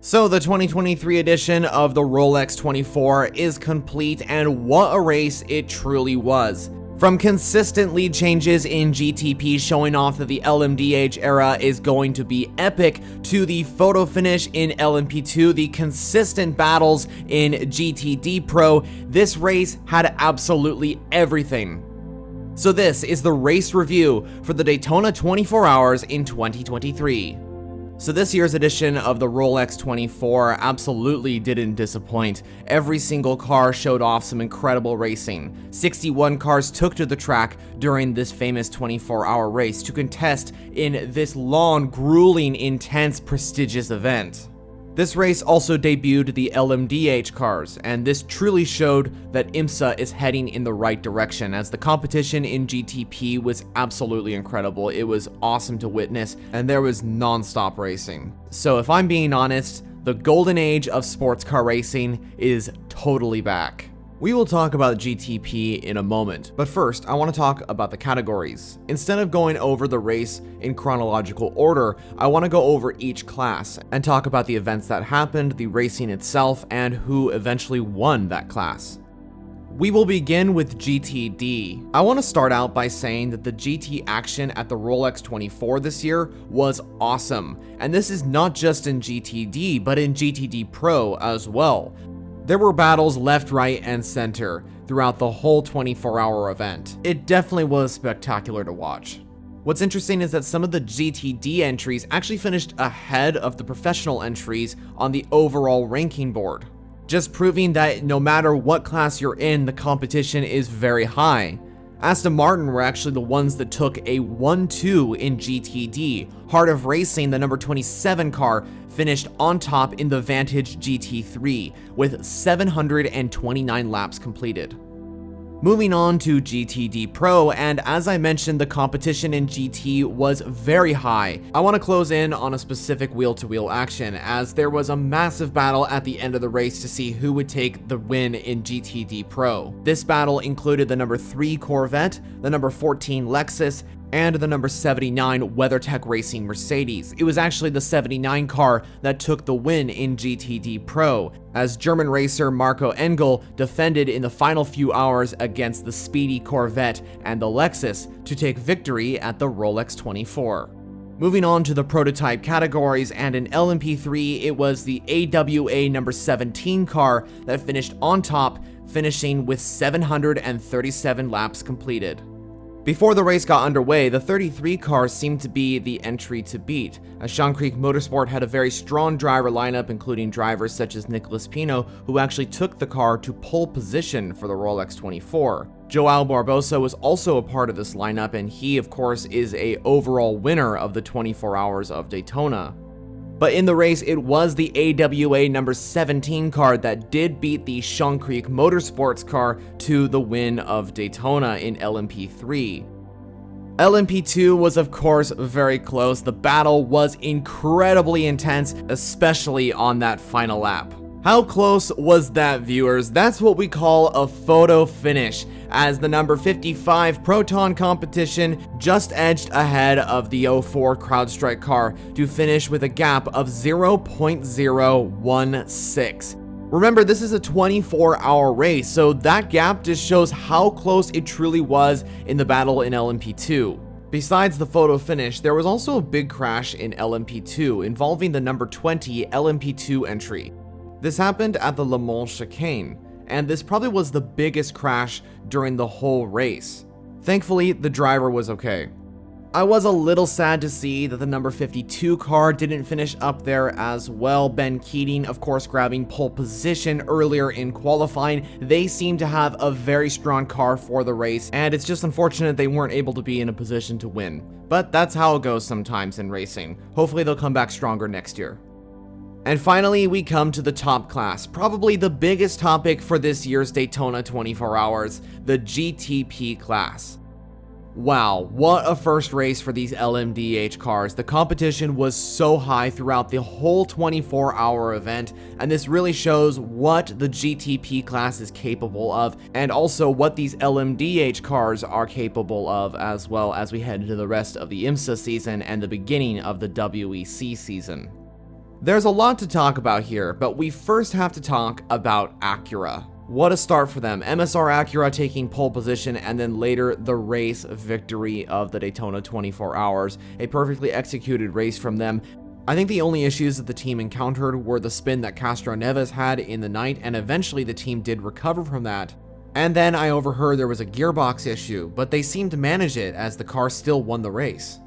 So the 2023 edition of the Rolex 24 is complete, and what a race it truly was. From consistent lead changes in GTP showing off that the LMDh era is going to be epic, to the photo finish in LMP2, the consistent battles in GTD Pro, this race had absolutely everything. So this is the race review for the Daytona 24 Hours in 2023. So this year's edition of the Rolex 24 absolutely didn't disappoint. Every single car showed off some incredible racing. 61 cars took to the track during this famous 24-hour race to contest in this long, grueling, intense, prestigious event. This race also debuted the LMDh cars, and this truly showed that IMSA is heading in the right direction, as the competition in GTP was absolutely incredible. It was awesome to witness, and there was non-stop racing. So if I'm being honest, the golden age of sports car racing is totally back. We will talk about GTP in a moment, but first I want to talk about the categories. Instead of going over the race in chronological order, I want to go over each class and talk about the events that happened, the racing itself, and who eventually won that class. We will begin with GTD. I want to start out by saying that the GT action at the Rolex 24 this year was awesome, and this is not just in GTD, but in GTD Pro as well. There were battles left, right, and center throughout the whole 24-hour event. It definitely was spectacular to watch. What's interesting is that some of the GTD entries actually finished ahead of the professional entries on the overall ranking board, just proving that no matter what class you're in, the competition is very high. Aston Martin were actually the ones that took a 1-2 in GTD. Heart of Racing, the number 27 car, finished on top in the Vantage GT3 with 729 laps completed. Moving on to GTD Pro, and as I mentioned, the competition in GT was very high. I want to close in on a specific wheel-to-wheel action, as there was a massive battle at the end of the race to see who would take the win in GTD Pro. This battle included the number 3 Corvette, the number 14 Lexus, and the number 79 WeatherTech Racing Mercedes. It was actually the 79 car that took the win in GTD Pro, as German racer Marco Engel defended in the final few hours against the speedy Corvette and the Lexus to take victory at the Rolex 24. Moving on to the prototype categories, and in LMP3, it was the AWA number 17 car that finished on top, finishing with 737 laps completed. Before the race got underway, the 33 car seemed to be the entry to beat, as Sean Creek Motorsport had a very strong driver lineup, including drivers such as Nicolas Pino, who actually took the car to pole position for the Rolex 24. Joao Barbosa was also a part of this lineup, and he, of course, is an overall winner of the 24 Hours of Daytona. But in the race, it was the AWA number 17 car that did beat the Sean Creek Motorsports car to the win of Daytona in LMP3. LMP2 was, of course, very close. The battle was incredibly intense, especially on that final lap. How close was that, viewers? That's what we call a photo finish, as the number 55 Proton competition just edged ahead of the 04 CrowdStrike car to finish with a gap of 0.016. Remember, this is a 24-hour race, so that gap just shows how close it truly was in the battle in LMP2. Besides the photo finish, there was also a big crash in LMP2 involving the number 20 LMP2 entry. This happened at the Le Mans chicane, and this probably was the biggest crash during the whole race. Thankfully, the driver was okay. I was a little sad to see that the number 52 car didn't finish up there as well. Ben Keating, of course, grabbing pole position earlier in qualifying. They seem to have a very strong car for the race, and it's just unfortunate they weren't able to be in a position to win. But that's how it goes sometimes in racing. Hopefully they'll come back stronger next year. And finally, we come to the top class, probably the biggest topic for this year's Daytona 24 Hours, the GTP class. Wow, what a first race for these LMDh cars. The competition was so high throughout the whole 24-hour event, and this really shows what the GTP class is capable of, and also what these LMDh cars are capable of, as well as we head into the rest of the IMSA season and the beginning of the WEC season. There's a lot to talk about here, but we first have to talk about Acura. What a start for them. MSR Acura taking pole position, and then later the race victory of the Daytona 24 Hours. A perfectly executed race from them. I think the only issues that the team encountered were the spin that Castro Neves had in the night, and eventually the team did recover from that. And then I overheard there was a gearbox issue, but they seemed to manage it as the car still won the race.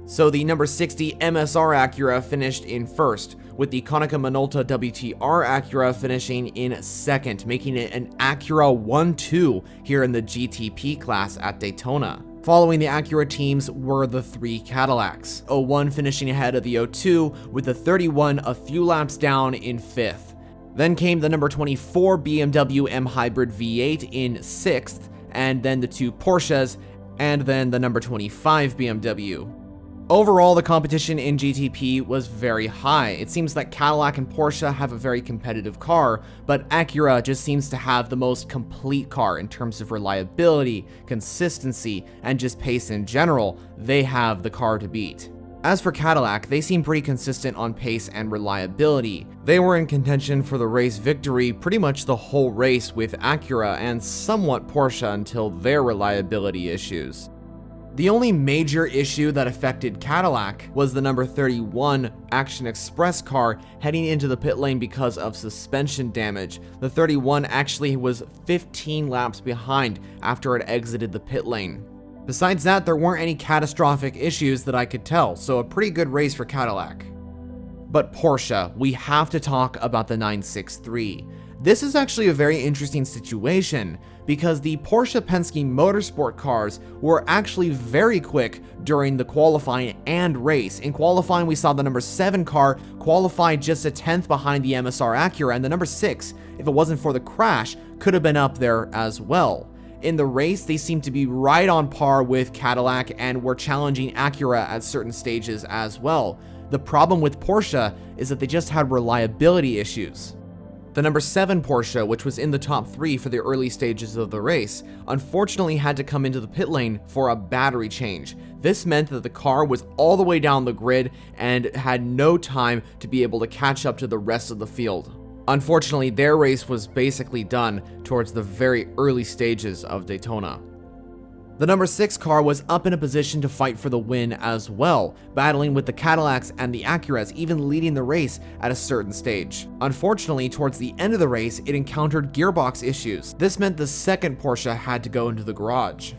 So the number 60 MSR Acura finished in first, with the Konica Minolta WTR Acura finishing in second, making it an Acura 1-2 here in the GTP class at Daytona. Following the Acura teams were the three Cadillacs, 01 finishing ahead of the 02, with the 31 a few laps down in fifth. Then came the number 24 BMW M Hybrid V8 in sixth, and then the two Porsches, and then the number 25 BMW. Overall, the competition in GTP was very high. It seems that Cadillac and Porsche have a very competitive car, but Acura just seems to have the most complete car in terms of reliability, consistency, and just pace in general. They have the car to beat. As for Cadillac, they seem pretty consistent on pace and reliability. They were in contention for the race victory pretty much the whole race with Acura and somewhat Porsche until their reliability issues. The only major issue that affected Cadillac was the number 31 Action Express car heading into the pit lane because of suspension damage. The 31 actually was 15 laps behind after it exited the pit lane. Besides that, there weren't any catastrophic issues that I could tell, so a pretty good race for Cadillac. But Porsche, we have to talk about the 963. This is actually a very interesting situation because the Porsche Penske Motorsport cars were actually very quick during the qualifying and race. In qualifying, we saw the number 7 car qualify just a tenth behind the MSR Acura, and the number 6, if it wasn't for the crash, could have been up there as well. In the race, they seemed to be right on par with Cadillac and were challenging Acura at certain stages as well. The problem with Porsche is that they just had reliability issues. The number 7 Porsche, which was in the top 3 for the early stages of the race, unfortunately had to come into the pit lane for a battery change. This meant that the car was all the way down the grid and had no time to be able to catch up to the rest of the field. Unfortunately, their race was basically done towards the very early stages of Daytona. The number 6 car was up in a position to fight for the win as well, battling with the Cadillacs and the Acuras, even leading the race at a certain stage. Unfortunately, towards the end of the race, it encountered gearbox issues. This meant the second Porsche had to go into the garage.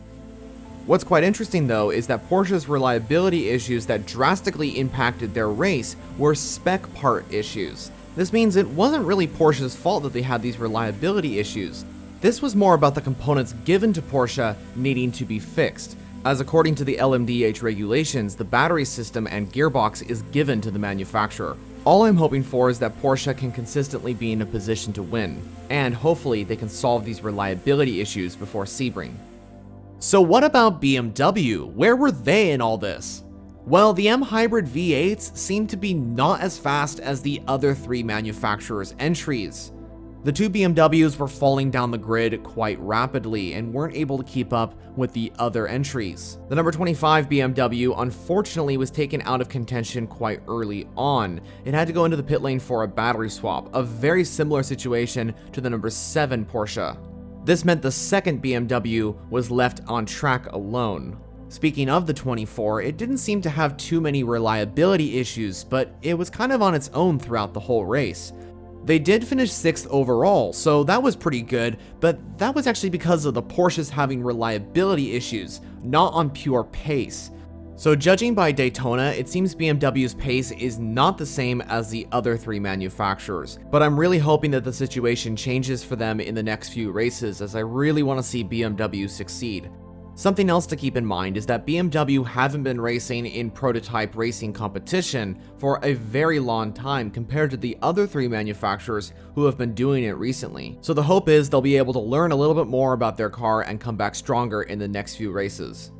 What's quite interesting though is that Porsche's reliability issues that drastically impacted their race were spec part issues. This means it wasn't really Porsche's fault that they had these reliability issues. This was more about the components given to Porsche needing to be fixed, as according to the LMDh regulations, the battery system and gearbox is given to the manufacturer. All I'm hoping for is that Porsche can consistently be in a position to win, and hopefully they can solve these reliability issues before Sebring. So what about BMW? Where were they in all this? Well, the M Hybrid V8s seem to be not as fast as the other 3 manufacturers' entries. The 2 BMWs were falling down the grid quite rapidly and weren't able to keep up with the other entries. The number 25 BMW unfortunately was taken out of contention quite early on. It had to go into the pit lane for a battery swap, a very similar situation to the number 7 Porsche. This meant the second BMW was left on track alone. Speaking of the 24, it didn't seem to have too many reliability issues, but it was kind of on its own throughout the whole race. They did finish 6th overall, so that was pretty good, but that was actually because of the Porsches having reliability issues, not on pure pace. So judging by Daytona, it seems BMW's pace is not the same as the other 3 manufacturers, but I'm really hoping that the situation changes for them in the next few races, as I really want to see BMW succeed. Something else to keep in mind is that BMW haven't been racing in prototype racing competition for a very long time compared to the other 3 manufacturers who have been doing it recently. So the hope is they'll be able to learn a little bit more about their car and come back stronger in the next few races.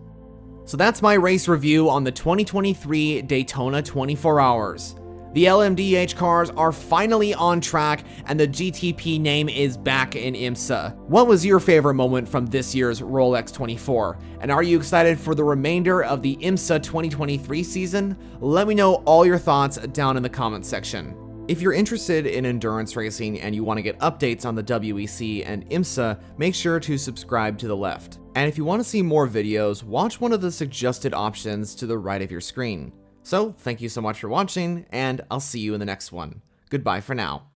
So that's my race review on the 2023 Daytona 24 Hours. The LMDh cars are finally on track, and the GTP name is back in IMSA. What was your favorite moment from this year's Rolex 24? And are you excited for the remainder of the IMSA 2023 season? Let me know all your thoughts down in the comments section. If you're interested in endurance racing and you want to get updates on the WEC and IMSA, make sure to subscribe to the left. And if you want to see more videos, watch one of the suggested options to the right of your screen. So, thank you so much for watching, and I'll see you in the next one. Goodbye for now.